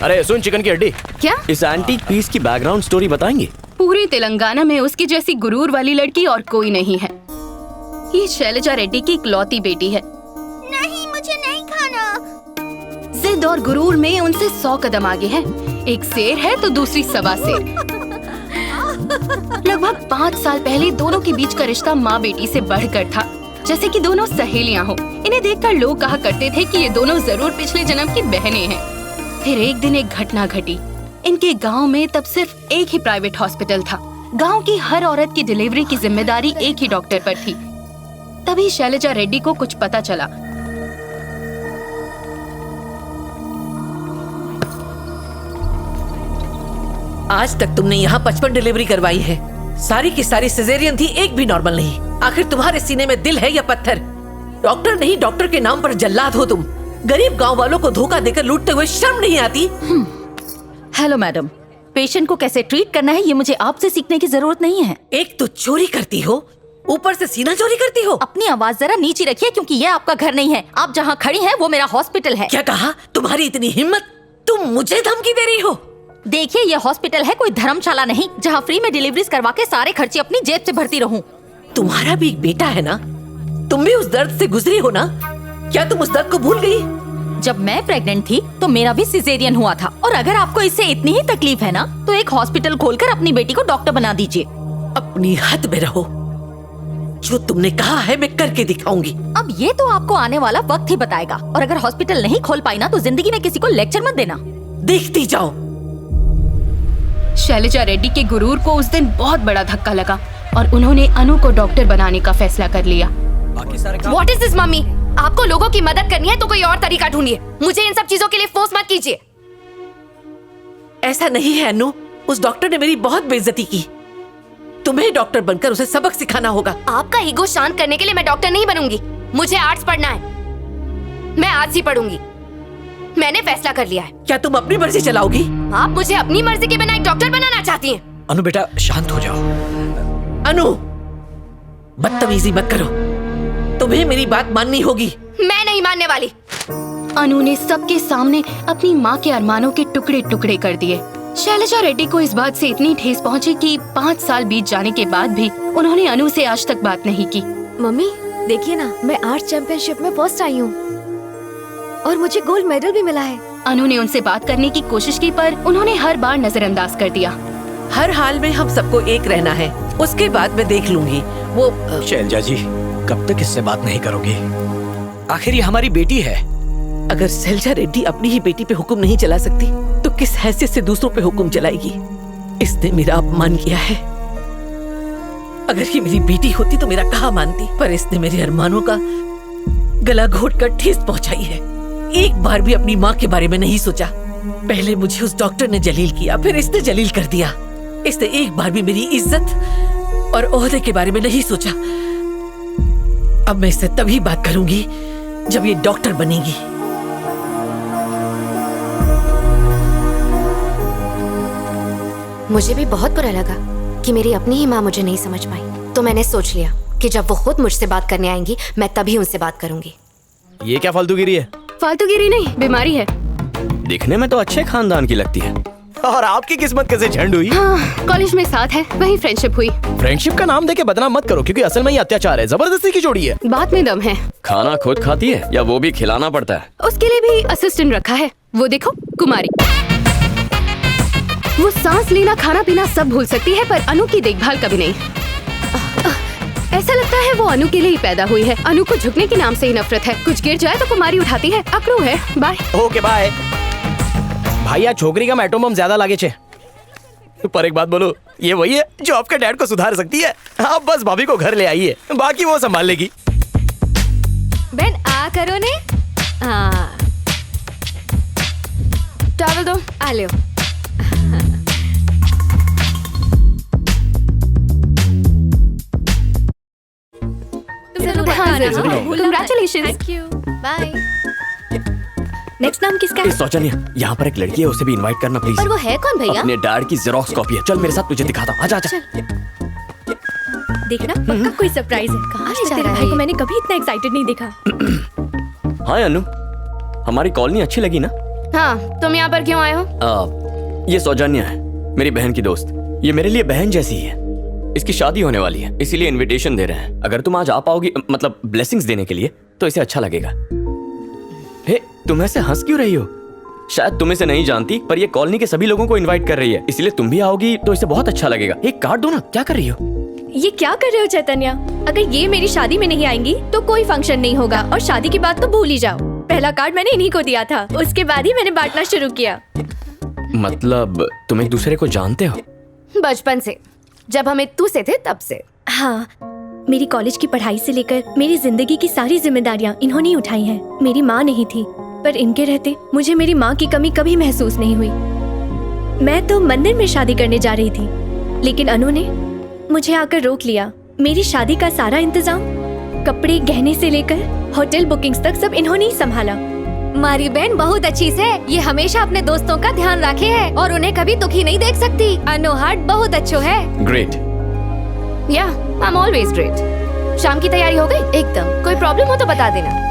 अरे सुन चिकन की हड्डी, क्या? इस एंटीक पीस की बैकग्राउंड स्टोरी बताएंगे? पूरे तेलंगाना में उसकी जैसी गुरूर वाली लड़की और कोई नहीं है। ये शैलजा रेड्डी की इकलौती बेटी है। नहीं, मुझे नहीं खाना। जिद और गुरूर में उनसे 100 कदम आगे है। एक शेर है तो दूसरी सवा शेर। लगभग 5 साल पहले दोनों के बीच का रिश्ता माँ बेटी से बढ़कर था, जैसे कि दोनों सहेलियां हो। इन्हें देखकर लोग कहा करते थे कि ये दोनों जरूर पिछले जन्म की बहनें हैं। फिर एक दिन एक घटना घटी। इनके गांव में तब सिर्फ एक ही प्राइवेट हॉस्पिटल था। गांव की हर औरत की डिलीवरी की जिम्मेदारी एक ही डॉक्टर पर थी। तभी शैलजा रेड्डी को कुछ पता चला। आज तक तुमने यहाँ 55 डिलीवरी करवाई है। सारी की सारी सिजेरियन थी, एक भी नॉर्मल नहीं। आखिर तुम्हारे सीने में दिल है या पत्थर? डॉक्टर नहीं, डॉक्टर के नाम पर जल्लाद हो तुम। गरीब गांव वालों को धोखा देकर लूटते हुए शर्म नहीं आती? हेलो मैडम, पेशेंट को कैसे ट्रीट करना है ये मुझे आपसे सीखने की जरूरत नहीं है। एक तो चोरी करती हो, ऊपर से सीना चोरी करती हो। अपनी आवाज जरा नीचे रखिए, क्योंकि ये आपका घर नहीं है। आप जहाँ खड़ी हैं वो मेरा हॉस्पिटल है। क्या कहा? तुम्हारी इतनी हिम्मत? तुम मुझे धमकी दे रही हो? देखिए, ये हॉस्पिटल है, कोई धर्मशाला नहीं जहाँ फ्री में डिलीवरीज करवा के सारे खर्चे अपनी जेब से भरती रहूं। तुम्हारा भी एक बेटा है ना? तुम भी उस दर्द से गुजरी हो ना? क्या तुम उस दर्द को भूल गई? जब मैं प्रेग्नेंट थी तो मेरा भी सिजेरियन हुआ था। और अगर आपको इससे इतनी ही तकलीफ है ना, तो एक हॉस्पिटल खोलकर अपनी बेटी को डॉक्टर बना दीजिए। अपनी हद में रहो। जो तुमने कहा है मैं करके दिखाऊंगी। अब ये तो आपको आने वाला वक्त ही बताएगा। और अगर हॉस्पिटल नहीं खोल पाई ना, तो जिंदगी में किसी को लेक्चर मत देना। देखती जाओ। शैलजा रेड्डी के गुरूर को उस दिन बहुत बड़ा धक्का लगा और उन्होंने अनु को डॉक्टर बनाने का फैसला कर लिया। What is this, mummy? आपको लोगों की मदद करनी है तो कोई और तरीका ढूंढिए। मुझे इन सब चीजों के लिए फोर्स मत कीजिए। ऐसा नहीं है अनु, उस डॉक्टर ने मेरी बहुत बेइज्जती की। तुम्हें डॉक्टर बनकर उसे सबक सिखाना होगा। आपका ईगो शांत करने के लिए मैं डॉक्टर नहीं बनूंगी। मुझे आर्ट्स पढ़ना है, मैं आर्ट्स ही पढ़ूंगी। मैंने फैसला कर लिया है। क्या तुम अपनी मर्जी चलाओगी? आप मुझे अपनी मर्जी के बिना एक डॉक्टर बनाना चाहती हैं? अनु बेटा शांत हो जाओ। अनु, बदतमीजी मत करो। तुम्हें मेरी बात माननी होगी। मैं नहीं मानने वाली। अनु ने सबके सामने अपनी माँ के अरमानों के टुकड़े टुकड़े कर दिए। शैलजा रेड्डी को इस बात से इतनी ठेस पहुंची कि 5 साल बीत जाने के बाद भी उन्होंने अनु से आज तक बात नहीं की। मम्मी देखिए ना, मैं आर्ट चैंपियनशिप में फर्स्ट आई हूँ और मुझे गोल्ड मेडल भी मिला है। अनु ने उनसे बात करने की कोशिश की, पर उन्होंने हर बार नजरअंदाज कर दिया। हर हाल में हम सबको एक रहना है, उसके बाद मैं देख लूंगी। वो शैलजा जी, कब तक इससे बात नहीं करोगी? आखिर ये हमारी बेटी है। अगर शैलजा रेड्डी अपनी ही बेटी पे हुक्म नहीं चला सकती तो किस हैसियत से दूसरों पे हुक्म चलाएगी? इसने मेरा अपमान किया है। अगर ये मेरी बेटी होती तो मेरा कहा मानती, पर इसने मेरे अरमानों का गला घोट कर ठेस पहुंचाई है। एक बार भी अपनी माँ के बारे में नहीं सोचा। पहले मुझे उस डॉक्टर ने जलील किया, फिर इसने जलील कर दिया। इसने एक बार भी मेरी इज्जत और ओहदे के बारे में नहीं सोचा। अब मैं इससे तभी बात करूंगी जब ये डॉक्टर बनेगी। मुझे भी बहुत बुरा लगा कि मेरी अपनी ही माँ मुझे नहीं समझ पाई। तो मैंने सोच लिया कि जब वो खुद मुझसे बात करने आएंगी, मैं तभी उनसे बात करूंगी। ये क्या फालतूगिरी है? फालतूगिरी नहीं, बीमारी है। दिखने में तो अच्छे खानदान की लगती है। और आपकी किस्मत कैसे झंड हुई? हाँ, कॉलेज में साथ है, वही फ्रेंडशिप हुई। फ्रेंडशिप का नाम देके बदनाम मत करो, क्योंकि असल में ये अत्याचार है, जबरदस्ती की जोड़ी है। बात में दम है। खाना खुद खाती है या वो भी खिलाना पड़ता है? उसके लिए भी असिस्टेंट रखा है। वो देखो, कुमारी। वो सांस लेना, खाना पीना सब भूल सकती है, पर अनु की देखभाल कभी नहीं। ऐसा लगता है वो अनु के लिए ही पैदा हुई है। अनु को झुकने के नाम से ही नफरत है। कुछ गिर जाए तो कुमारी उठाती है। अकड़ू है। बाय। Okay bye. भैया छोकरी का एटम बम ज्यादा लागे छे। पर एक बात बोलो, ये वही है जो आपके डैड को सुधार सकती है। आप बस भाभी को घर ले आइए, बाकी वो संभाल लेगी। बहन आ करो ने। हाँ, टॉवल दो। आ लो। Congratulations। Thank you. Bye. Next नाम किसका है? शौचालय, यहाँ पर एक लड़की है, उसे भी इनवाइट करना प्लीज। और वो है कौन भैया? अपने डैड की जेरोक्स कॉपी है। चल मेरे साथ, तुझे दिखाता हूँ। आजा आजा। देखना, पक्का कोई सरप्राइज है। कहाँ आज जा तेरे रहा भाई है को ये? मैंने कभी इतना एक्साइटेड नहीं देखा। हाँ अनु, हमारी कॉलोनी अच्छी लगी ना? हाँ, तुम यहाँ पर क्यों आए हो? ये सौजन्या है, मेरी बहन की दोस्त। ये मेरे लिए बहन जैसी ही है। इसकी शादी होने वाली है, इसीलिए इनविटेशन दे रहे हैं। अगर तुम आज आ पाओगी, मतलब ब्लेसिंग्स देने के लिए, तो इसे अच्छा लगेगा। हे, तुम ऐसे हंस क्यों रही हो? शायद तुम इसे नहीं जानती, पर ये कॉलोनी के सभी लोगों को इनवाइट कर रही है, इसलिए तुम भी आओगी तो इसे बहुत अच्छा लगेगा। एक कार्ड दो ना, क्या कर रही हो? ये क्या कर रहे हो चैतन्या? अगर ये मेरी शादी में नहीं आएंगी तो कोई फंक्शन नहीं होगा, और शादी की बात तो भूल ही जाओ। पहला कार्ड मैंने इन्हीं को दिया था, उसके बाद ही मैंने बांटना शुरू किया। मतलब तुम एक दूसरे को जानते हो? बचपन से, जब हम इत्तू से थे तब से। हाँ, मेरी कॉलेज की पढ़ाई से लेकर मेरी जिंदगी की सारी जिम्मेदारियाँ इन्होंने ही उठाई हैं। मेरी माँ नहीं थी, पर इनके रहते मुझे मेरी माँ की कमी कभी महसूस नहीं हुई। मैं तो मंदिर में शादी करने जा रही थी, लेकिन अनु ने मुझे आकर रोक लिया। मेरी शादी का सारा इंतजाम, कपड़े गहने से लेकर होटल बुकिंग्स तक सब इन्होंने ही संभाला। मारी बहन बहुत अच्छी से, ये हमेशा अपने दोस्तों का ध्यान रखे है और उन्हें कभी दुखी नहीं देख सकती। अनु हार्ट बहुत अच्छो है। ग्रेट। या, आई एम ऑलवेज ग्रेट। शाम की तैयारी हो गई? एकदम। कोई प्रॉब्लम हो तो बता देना।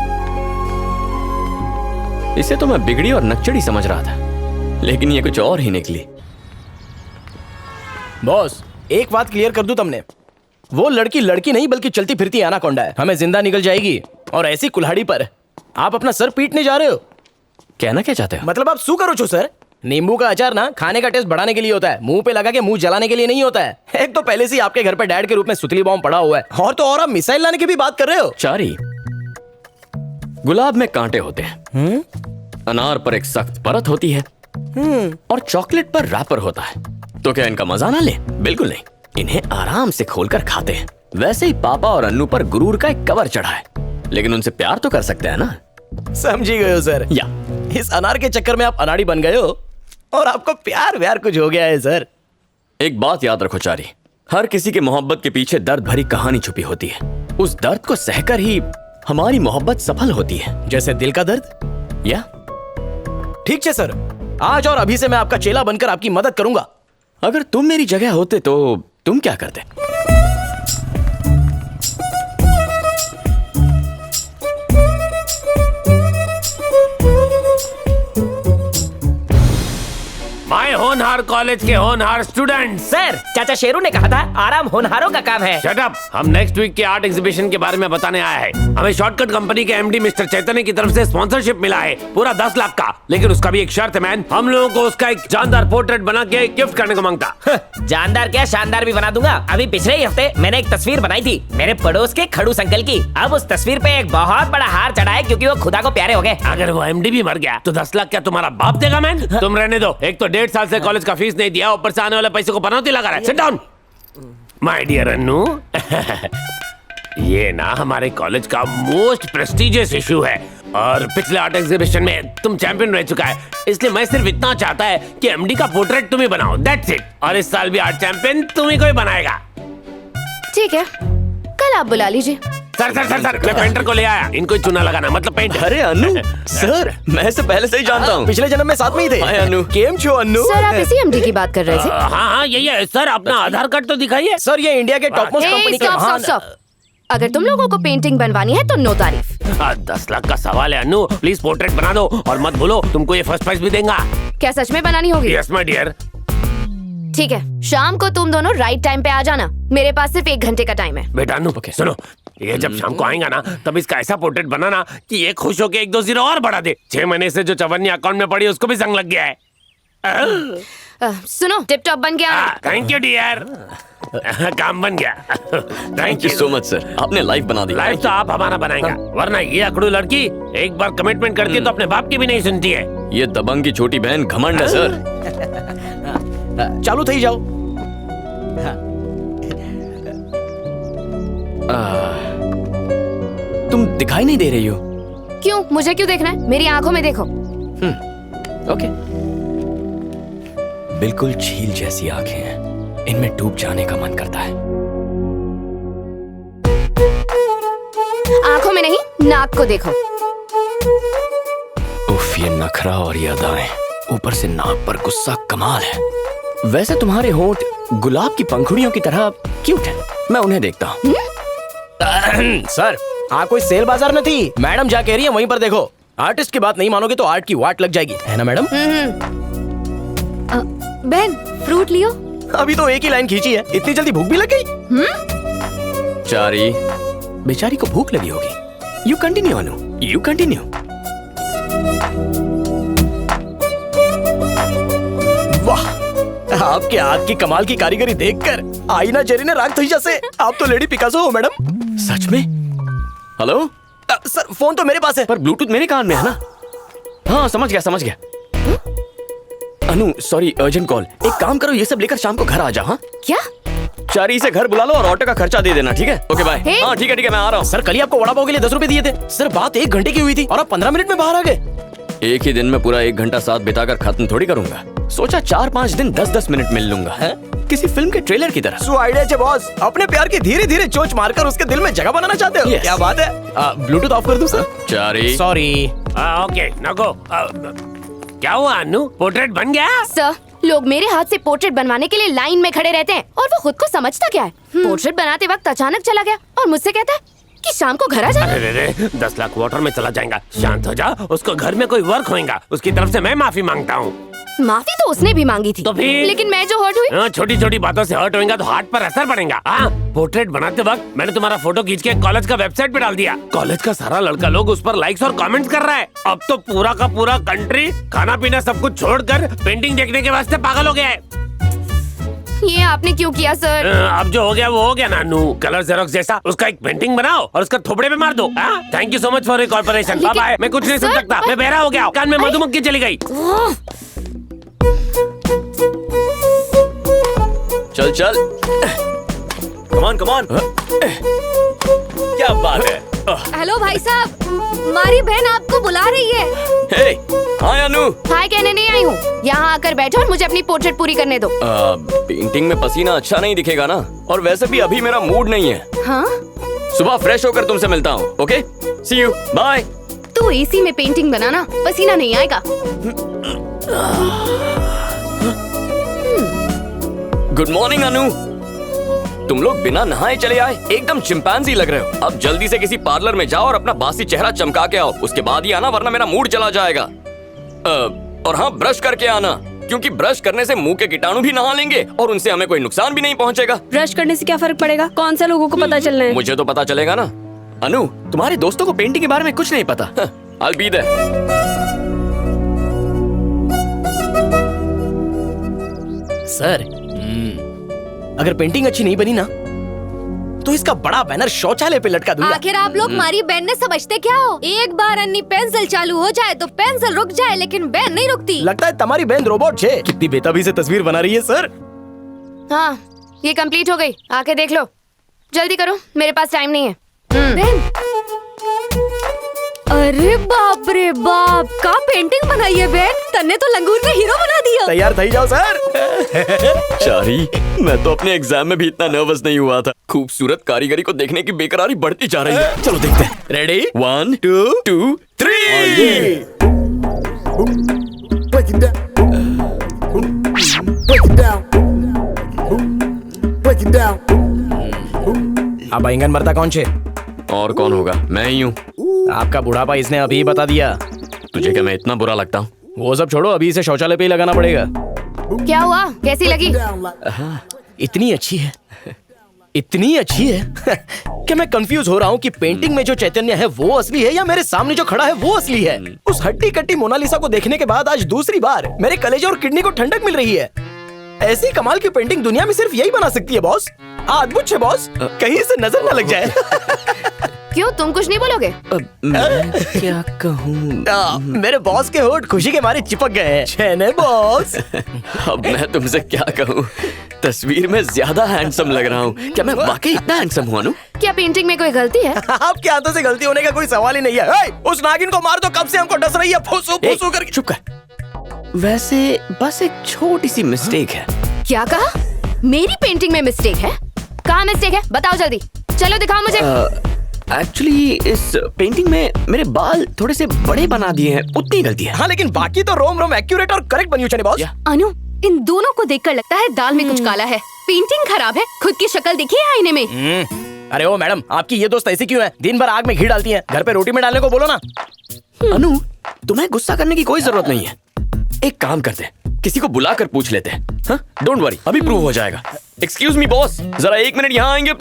इसे तो मैं बिगड़ी और नकचड़ी समझ रहा था, लेकिन ये कुछ और ही निकली। बॉस, एक बात क्लियर कर दूं तुमने, वो लड़की लड़की नहीं बल्कि चलती फिरती एनाकोंडा है। हमें जिंदा निकल जाएगी, और ऐसी कुल्हाड़ी पर आप अपना सर पीटने जा रहे हो। कहना क्या चाहते हो? मतलब आप सू करो छो सर। नींबू का अचार ना खाने का टेस्ट बढ़ाने के लिए होता है, मुंह पे लगा के मुंह जलाने के लिए नहीं होता है। एक तो पहले से ही आपके घर पे डैड के रूप में सुतली बॉम्ब पड़ा हुआ है, और तो और आप मिसाइल लाने की भी बात कर रहे हो। चारी, गुलाब में कांटे होते हैं, अनार पर एक सख्त परत होती है, और चॉकलेट पर रैपर होता है। तो क्या इनका मजा ना ले? बिल्कुल नहीं, इन्हें आराम से खोलकर खाते हैं। वैसे ही पापा और अन्नू पर गुरूर का एक कवर चढ़ा है, लेकिन उनसे प्यार तो कर सकते हैं ना। समझी गए हो सर? या इस अनार के चक्कर में आप अनाड़ी बन गए हो, और आपको प्यार व्यार कुछ हो गया है सर। एक बात याद रखो चारी, हर किसी के मोहब्बत के पीछे दर्द भरी कहानी छुपी होती है। उस दर्द को सहकर ही हमारी मोहब्बत सफल होती है। जैसे दिल का दर्द। या ठीक है सर, आज और अभी से मैं आपका चेला बनकर आपकी मदद करूंगा। अगर तुम मेरी जगह होते तो तुम क्या करते? माय होनहार कॉलेज के होनहार स्टूडेंट। सर, चाचा शेरू ने कहा था आराम होनहारों का काम है। Shut up. हम नेक्स्ट वीक के आर्ट एग्जीबिशन के बारे में बताने आया है। हमें शॉर्टकट कंपनी के एमडी मिस्टर चैतन्य की तरफ से स्पॉन्सरशिप मिला है, पूरा 10 लाख का। लेकिन उसका भी एक शर्त है मैन, हम लोगों को उसका एक जानदार पोर्ट्रेट बना के गिफ्ट करने को मांगता। जानदार क्या, शानदार भी बना दूंगा। अभी पिछले ही हफ्ते मैंने एक तस्वीर बनाई थी मेरे पड़ोस के खड़ूस अंकल की। अब उस तस्वीर पे एक बहुत बड़ा हार चढ़ा है, क्योंकि वो खुदा को प्यारे हो गए। अगर वो एमडी भी मर गया तो 10 लाख क्या तुम्हारा बाप देगा मैन? तुम रहने दो, एक तो 1.5 साल से कॉलेज का फीस नहीं दिया, ऊपर से आने वाले पैसे को पनौती लगा रहा है। Sit down my dear Annu. ये ना हमारे कॉलेज का मोस्ट प्रेस्टिजियस इशू है, और पिछले आर्ट एग्जीबिशन में तुम चैंपियन रह चुका है, इसलिए मैं सिर्फ इतना चाहता है कि एमडी का पोर्ट्रेट तुम ही बनाओ, दैट्स इट। और इस साल भी आर्ट चैंपियन तुम ही कोई बनाएगा। ठीक है, कल आप बुला लीजिए। सर सर सर सर, मैं पेंटर को ले आया, इनको चुना लगाना, मतलब पेंट। अरे अन्नू सर, मैं इसे पहले से ही जानता हूँ, पिछले जन्म में साथ में ही थे। हाय अन्नू। केम छो अन्नू? सर, आप इसी एमडी की बात कर रहे थे? हाँ हाँ यही है सर, अपना आधार कार्ड तो दिखाइए। सर, ये इंडिया के टॉप मोस्ट कंपनी के स्टॉप स्टॉप महान। स्टॉप। अगर तुम लोगों को पेंटिंग बनवानी है तो नो तारीफ। 10 लाख का सवाल है अन्नू, प्लीज पोर्ट्रेट बना दो, और मत भूलो तुमको ये फर्स्ट प्राइज भी देगा। क्या सच में बनानी होगी? Yes my dear. ठीक है, शाम को तुम दोनों राइट टाइम पे आ जाना। मेरे पास सिर्फ 1 घंटे का टाइम है। बेटा अन्नू सुनो, ये जब शाम को आएगा ना, तब इसका ऐसा पोर्ट्रेट बनाना कि ये खुश होके 1-2 जीरो और बढ़ा दे। 6 महीने से जो चवन्नी अकाउंट में पड़ी उसको भी संग लग गया है। सुनो, टिप टॉप बन गया। Thank you dear. काम बन गया। Thank you so much sir, आपने लाइफ बना दी। लाइफ तो आप हमारा बनाएगा, वरना ये अकड़ू लड़की एक बार कमिटमेंट करती है तो अपने बाप की भी नहीं सुनती है। ये दबंग की छोटी बहन घमंड है सर। चालू थई जाओ। तुम दिखाई नहीं दे रही हो। क्यों? मुझे क्यों देखना है? मेरी आंखों में देखो। ओके। बिल्कुल झील जैसी आंखें हैं, इनमें डूब जाने का मन करता है। आंखों में नहीं, नाक को देखो। उफ, ये नखरा और ये अदाएं, ऊपर से नाक पर गुस्सा कमाल है। वैसे तुम्हारे होंठ गुलाब की पंखुड़ियों की तरह क्यूट है, मैं उन्हें देखता हूँ। सर, कोई सेल बाजार न थी, मैडम जा कह रही है वहीं पर देखो। आर्टिस्ट की बात नहीं मानोगे तो आर्ट की वाट लग जाएगी, है ना मैडम? बहन फ्रूट लियो। अभी तो एक ही लाइन खींची है, इतनी जल्दी भूख भी लग गई? चारी, बेचारी को भूख लगी होगी। You continue Anu, you continue. वाह, आपके हाथ की कमाल की कारीगरी देखकर आईना जेरी ने राग थई जैसे। आप तो लेडी पिकासो हो मैडम। सच में? हेलो सर, फोन तो मेरे पास है पर ब्लूटूथ मेरे कान में है ना। हाँ समझ गया। अनु सॉरी, अर्जेंट कॉल। एक काम करो, ये सब लेकर शाम को घर आ जाओ। हाँ क्या? चारी से घर बुला लो और ऑटो का खर्चा दे देना, ठीक है? Okay bye. हाँ ठीक है मैं आ रहा हूँ। सर, कल ही आपको वड़ा पाव के लिए 10 रुपए दिए थे सर। बात 1 घंटे की हुई थी और आप 15 मिनट में बाहर आ गए। एक ही दिन में पूरा 1 घंटा साथ बिताकर खत्म थोड़ी करूंगा। सोचा 4-5 दिन 10-10 मिनट मिल लूंगा, है? किसी फिल्म के ट्रेलर की तरह। सो आइडिया है बॉस। अपने प्यार की धीरे धीरे चोंच मारकर उसके दिल में जगह बनाना चाहते हो? Yes. क्या बात है। ब्लूटूथ ऑफ कर दूं सर? चारी सॉरी। ओके नको। क्या हुआ अनु, पोर्ट्रेट बन गया? सर, लोग मेरे हाथ से पोर्ट्रेट बनवाने के लिए लाइन में खड़े रहते हैं और वो खुद को समझता क्या है। पोर्ट्रेट बनाते वक्त अचानक चला गया और मुझसे कहता है कि शाम को घर आ जाना। अरे 10 लाख वाटर में चला जाएगा। शांत हो जा, उसको घर में कोई वर्क होएगा, उसकी तरफ से मैं माफी मांगता हूँ। माफी तो उसने भी मांगी थी, तो फिर? लेकिन मैं जो हर्ट हुई। छोटी छोटी बातों से हर्ट होएगा तो हार्ट पर असर पड़ेगा। पोर्ट्रेट बनाते वक्त मैंने तुम्हारा फोटो खींच के कॉलेज का वेबसाइट पे डाल दिया। कॉलेज का सारा लड़का लोग उस पर लाइक्स और कमेंट्स कर रहा है। अब तो पूरा का पूरा कंट्री खाना पीना सब कुछ छोड़कर पेंटिंग देखने के वास्ते पागल हो गया है। ये आपने क्यों किया सर? अब जो हो गया वो हो गया नानू। कलर जेरोक्स जैसा उसका एक पेंटिंग बनाओ और उसका थोपड़े पे मार दो। Thank you so much for your corporation. Bye bye. मैं कुछ नहीं सुन सकता, मैं बहरा हो गया। कान में मधुमक्खी चली गई। चल कमान क्या बात है? हेलो भाई साहब, हमारी बहन आपको बुला रही है। हे, हाय अनु। हाय कहने नहीं आई हूँ, यहाँ आकर बैठो और मुझे अपनी पोर्ट्रेट पूरी करने दो। पेंटिंग में पसीना अच्छा नहीं दिखेगा ना, और वैसे भी अभी मेरा मूड नहीं है। हाँ? सुबह फ्रेश होकर तुमसे मिलता हूँ। Okay, see you, bye. तू एसी में पेंटिंग बनाना, पसीना नहीं आएगा। Good morning Anu. तुम लोग बिना नहाए चले आए, एकदम चिंपैंजी लग रहे हो। अब जल्दी से किसी पार्लर में जाओ और अपना बासी चेहरा चमका के आओ, उसके बाद ही आना, वरना मेरा मूड चला जाएगा। और हाँ, ब्रश करके आना, क्योंकि ब्रश करने से मुंह के कीटाणु भी नहा लेंगे और उनसे हमें कोई नुकसान भी नहीं पहुंचेगा। ब्रश करने से क्या फर्क पड़ेगा? कौन सा लोगों को पता चलना है? मुझे तो पता चलेगा ना। अनु, तुम्हारे दोस्तों को पेंटिंग के बारे में कुछ नहीं पता। I'll be there. सर, अगर पेंटिंग अच्छी नहीं बनी ना तो इसका बड़ा बैनर शौचालय पे लटका दूंगा। आखिर आप लोग हमारी बहन ने समझते क्या हो? एक बार अन्नी पेंसिल चालू हो जाए तो पेंसिल रुक जाए, लेकिन बहन नहीं रुकती। लगता है तुम्हारी बहन रोबोट है। कितनी बेताबी से तस्वीर बना रही है सर। हाँ, ये कंप्लीट हो गई, आके देख लो। जल्दी करो, मेरे पास टाइम नहीं है। बहन, अरे बाप रे बाप, का पेंटिंग बनाई है बहन। तन्ने तो लंगूर में हीरो बना दिया। तैयार थई जाओ सर। चारी, मैं तो अपने एग्जाम में भी इतना नर्वस नहीं हुआ था। खूबसूरत कारीगरी को देखने की बेकरारी बढ़ती जा रही है। चलो देखते हैं। रेडी? 1 2 3। अब आइंगन मरता कौन छे? और कौन होगा? मैं ही हूँ। आपका बुढ़ापा इसने अभी बता दिया। तुझे क्या मैं इतना बुरा लगता हूँ? वो सब छोड़ो, अभी इसे शौचालय पे ही लगाना पड़ेगा। क्या हुआ, कैसी लगी? इतनी अच्छी है, इतनी अच्छी है कि मैं कंफ्यूज हो रहा हूँ कि पेंटिंग में जो चैतन्य है वो असली है या मेरे सामने जो खड़ा है वो असली है। उस हट्टी कट्टी मोनालिसा को देखने के बाद आज दूसरी बार मेरे कलेजे और किडनी को ठंडक मिल रही है। ऐसी कमाल की पेंटिंग दुनिया में सिर्फ यही बना सकती है बॉस। अद्भुत है बॉस, कहीं से नजर न लग जाए। क्यों, तुम कुछ नहीं बोलोगे? मैं क्या कहूँ? मेरे बॉस के होठ खुशी के मारे चिपक गए हैं। छेने बॉस। अब मैं तुमसे क्या कहूँ? तस्वीर में ज्यादा हैंडसम लग रहा हूँ। क्या मैं वाकई इतना हैंडसम हुआ? क्या पेंटिंग में कोई गलती है? आपके हाथों से गलती होने का कोई सवाल ही नहीं है। उस नागिन को मार दो, कब से हमको डस रही है। फुसू फुसू करके। चुप कर। वैसे बस एक छोटी सी मिस्टेक है। क्या कहा? मेरी पेंटिंग में मिस्टेक है? कहाँ मिस्टेक है, बताओ जल्दी। चलो दिखाओ मुझे। एक्चुअली इस पेंटिंग में मेरे बाल थोड़े से बड़े बना दिए हैं, उतनी गलती है। हाँ, लेकिन बाकी तो रोम रोम एक्यूरेट और करेक्ट बनी हुई है बॉस। अनु, इन दोनों को देखकर लगता है दाल में कुछ काला है। पेंटिंग खराब है, खुद की शक्ल देखिए आईने में। अरे ओ मैडम, आपकी ये दोस्त ऐसी क्यों है? दिन भर आग में घी डालती है, घर पे रोटी में डालने को बोलो ना। अनु, तुम्हें गुस्सा करने की कोई जरूरत नहीं है। एक काम करते हैं, किसी को बुलाकर पूछ लेते हैं। हाँ, डोंट वरी, अभी प्रूव हो जाएगा। एक्सक्यूज मी बॉस, जरा 1 मिनट यहाँ आएंगे प्लीज?